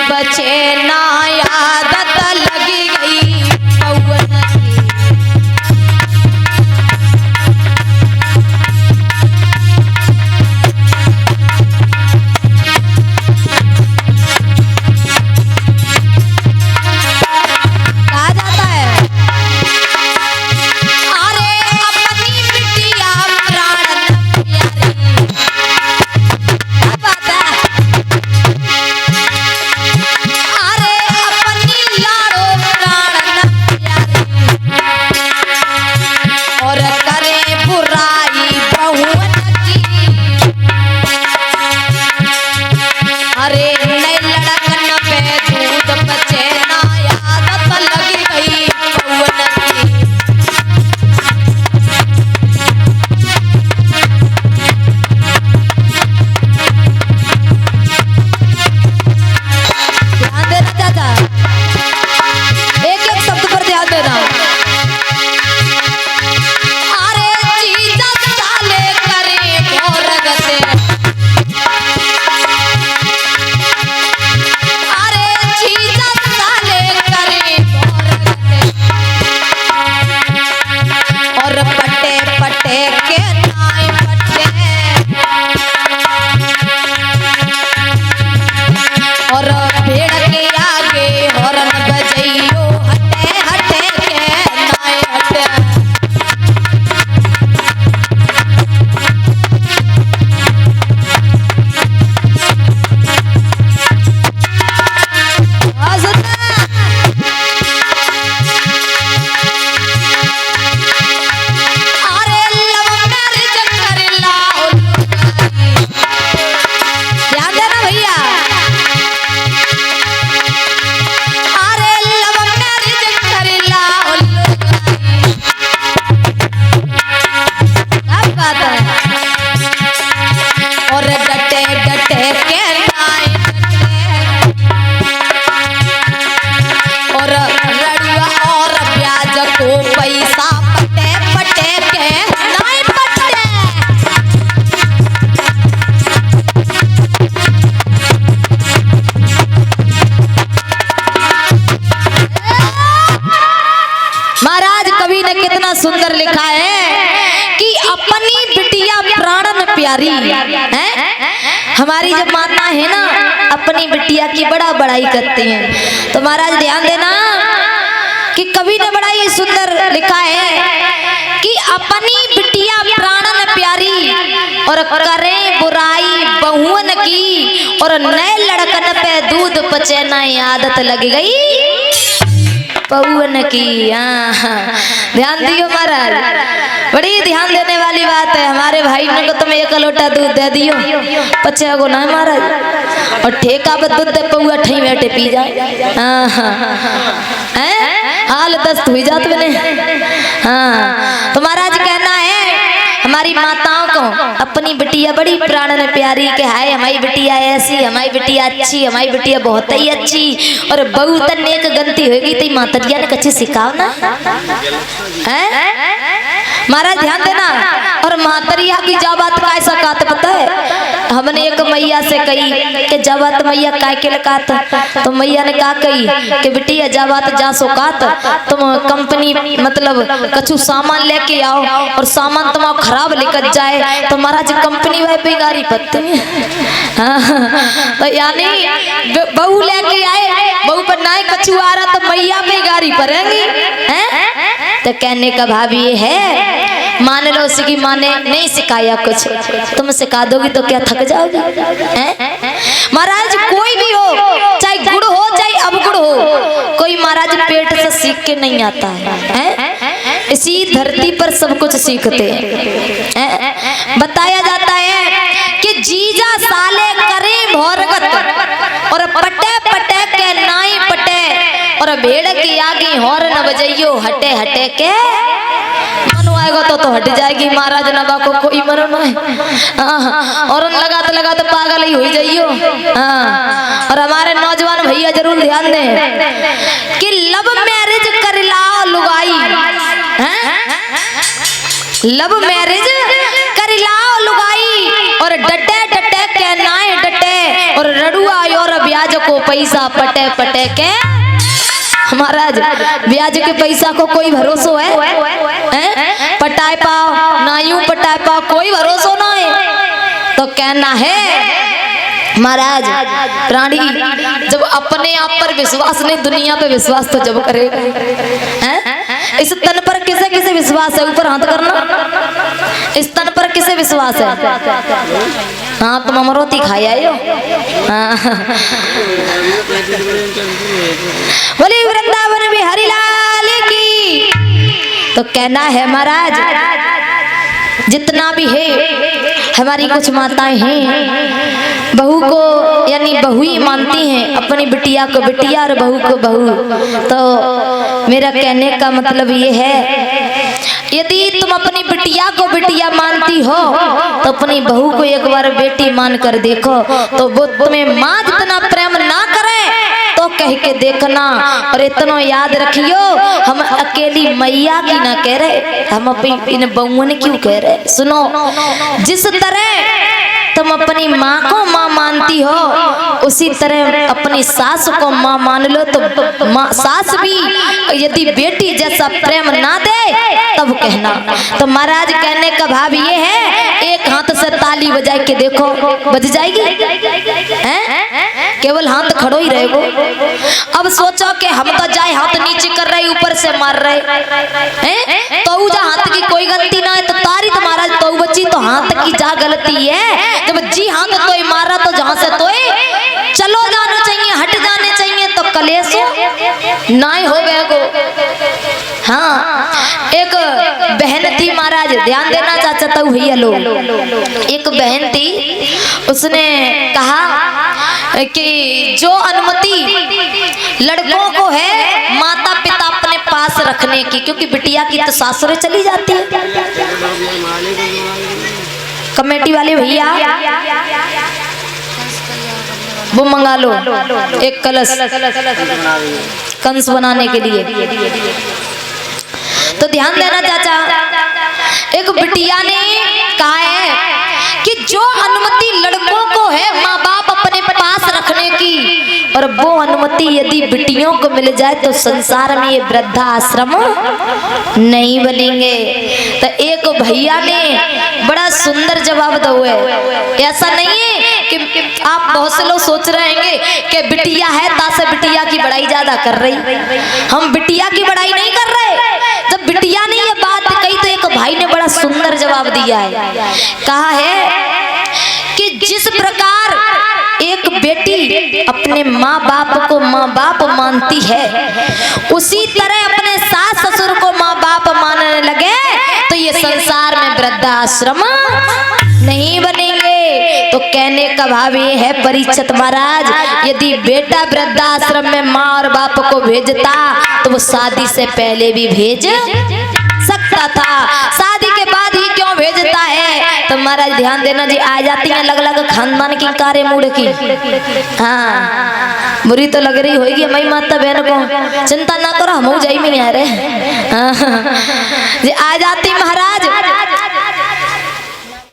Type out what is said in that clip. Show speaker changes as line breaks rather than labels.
बचे ना आदत लगी गई पवन की। कहा जाता है अरे अपनी बिटिया प्राण प्यारी। क्या बात है। कितना सुंदर लिखा है कि अपनी बिटिया प्राणन प्यारी है। हमारी जब माता है ना अपनी बिटिया की बड़ा बड़ाई करते हैं। तो महाराज ध्यान देना कि कवि ने बड़ा ही सुंदर लिखा है कि अपनी बिटिया प्राणन प्यारी और करे बुराई बहुअन की और नए लड़कन पे दूध पचे ना आदत लग गई पवन की। ध्यान दियो महाराज, बड़ी ध्यान देने वाली बात है। हमारे भाई ने को तुम एक लोटा दूध दे दियो पचे को ना महाराज, और ठेका पर दूध दे पौआ ठई बैठे पी जाए। हाल दस्त हुई जात बने। हाँ तो महाराज कहना है हमारी माताओं को अपनी बिटिया बड़ी प्राणन प्यारी के हाय हमारी बिटिया ऐसी, हमारी बिटिया अच्छी, हमारी बिटिया बहुत ही अच्छी और बहू तन एक गलती होगी तो मातरिया ने कच्चे सिखाओ ना है। महाराज ध्यान देना। और मातरिया की जा बात का ऐसा कात पता है। हमने एक मैया से कही कि जा बात मैया काय के लकात, तो मैया ने कहा कही कि बिटिया जा बात जा सो कात तुम कंपनी मतलब कछु सामान लेके आओ और सामान तुम्हारा खराब लेकर जाए तो महाराज कंपनी वह बेगारी पत्ते। तो यानी बहू लेके आए, बहू पर ना कछु आ रहा तो मैया बेगारी पड़ेंगी हैं। तो कहने का भाव ये है मान लो उसकी माँ ने नहीं सिखाया कुछ, तुम सिखा दोगी तो क्या थक जाओगी महाराज। कोई भी हो चाहे गुड़ हो चाहे अवगुड़ हो, कोई महाराज पेट से सीख के नहीं आता है। इसी धरती पर सब कुछ सीखते हैं। बताया जाता है कि जीजा साले करे भोरगत और पटे पटे के नाई पटे और भेड़ की आगे हॉर्न बजइयो हटे हटे के मनु आएगा तो हट जाएगी महाराज नवा को कोई मरो ना और लगा तो पागल ही हो जाइयो। और हमारे नौजवान भैया जरूर ध्यान दें कि लव मैरिज कर लाओ लुगाई, लव मैरिज कर लाओ लुगाई और डटे डटे के नाए डटे और रड़ुआ और ब्याज को पैसा पटे पटे के। महाराज ब्याज के पैसा को कोई भरोसा है? पटाए पाओ ना यूं पटाए पाओ कोई भरोसा ना है। तो कहना है महाराज प्राणी जब अपने आप पर विश्वास नहीं दुनिया पे विश्वास तो जब करेगा। इस तन पर किसे किसे विश्वास है? ऊपर हाथ करना। इस तन पर किसे विश्वास है? हाँ तुम अमरोती खाई आयो। बोले वृंदावन में हरिलाल की। तो कहना है महाराज जितना भी है हमारी कुछ माताएं हैं बहू को यानी बहू ही मानती हैं अपनी बिटिया को बिटिया और बहू को बहू। तो मेरा कहने का मतलब ये है यदि तुम अपनी बिटिया को बिटिया मानती हो तो अपनी बहू को एक बार बेटी मान कर देखो तो वो तुम्हें माँ जितना प्रेम ना करे तो कह के देखना। और इतना याद रखियो हम अकेली मैया की ना कह रहे, हम अपनी इन बहुओं ने क्यों कह रहे। सुनो जिस तरह तुम अपनी माँ को माँ मानती हो उसी तरह अपनी सास को माँ मान लो। तो माँ सास भी यदि बेटी जैसा प्रेम ना दे तब कहना। तो महाराज कहने का भाव ये है एक हाथ से ताली बजा के देखो बज जाएगी हैं? केवल हाथ खड़ो ही रहेगो। अब सोचो कि हम तो जाए हाथ नीचे कर रहे ऊपर से मार रहे हैं तो जा हाथ की कोई गलती ना है तो तारी तो महाराज तो बच्ची तो हाथ की जा गलती है। जब जी हाथ तो मारा तो जहां से तो चलो जाना चाहिए हट जाने चाहिए तो कलेश ना हो गए को। हाँ एक बहन थी महाराज ध्यान देना चाहता हूँ भैया लोग। एक बहन थी उसने कहा कि जो अनुमति लड़कों को है माता पिता अपने पास रखने की क्योंकि बिटिया की तो सासुरे चली जाती है। कमेटी वाले भैया वो मंगा लो एक कलश कंस बनाने के लिए। तो ध्यान देना चाचा एक बिटिया ने कहा है कि जो अनुमति लड़कों को है माँ बाप अपने पास रखने की और वो अनुमति यदि बिटियों को मिल जाए तो संसार में ये वृद्धा आश्रम नहीं बनेंगे। तो एक भैया ने बड़ा सुंदर जवाब दो है। ऐसा नहीं है कि आप बहुत से लोग सोच रहे हैं कि बिटिया है तासे बिटिया की बड़ाई ज्यादा कर रही। हम बिटिया की बड़ाई नहीं कर रहे। जब बिटिया ने ये बात कही तो एक भाई ने बड़ा सुंदर जवाब दिया है। कहा है कि जिस प्रकार एक बेटी अपने माँ बाप को माँ बाप मानती है उसी तरह अपने सास ससुर को माँ बाप मानने लगे तो ये संसार में वृद्धाश्रम नहीं बनेंगे। तो कहने का भाव ये है परीक्षित महाराज यदि बेटा वृद्धाश्रम में माँ और बाप को भेजता तो वो शादी से पहले भी भेज सकता था, शादी के बाद ही क्यों भेजता है। तो महाराज ध्यान देना जी आ जाती है अलग अलग खानदान की कार्य मूड की। हाँ बुरी तो लग रही होगी हमारी माता बहन को, चिंता ना करो हम जाई में आ रहे आ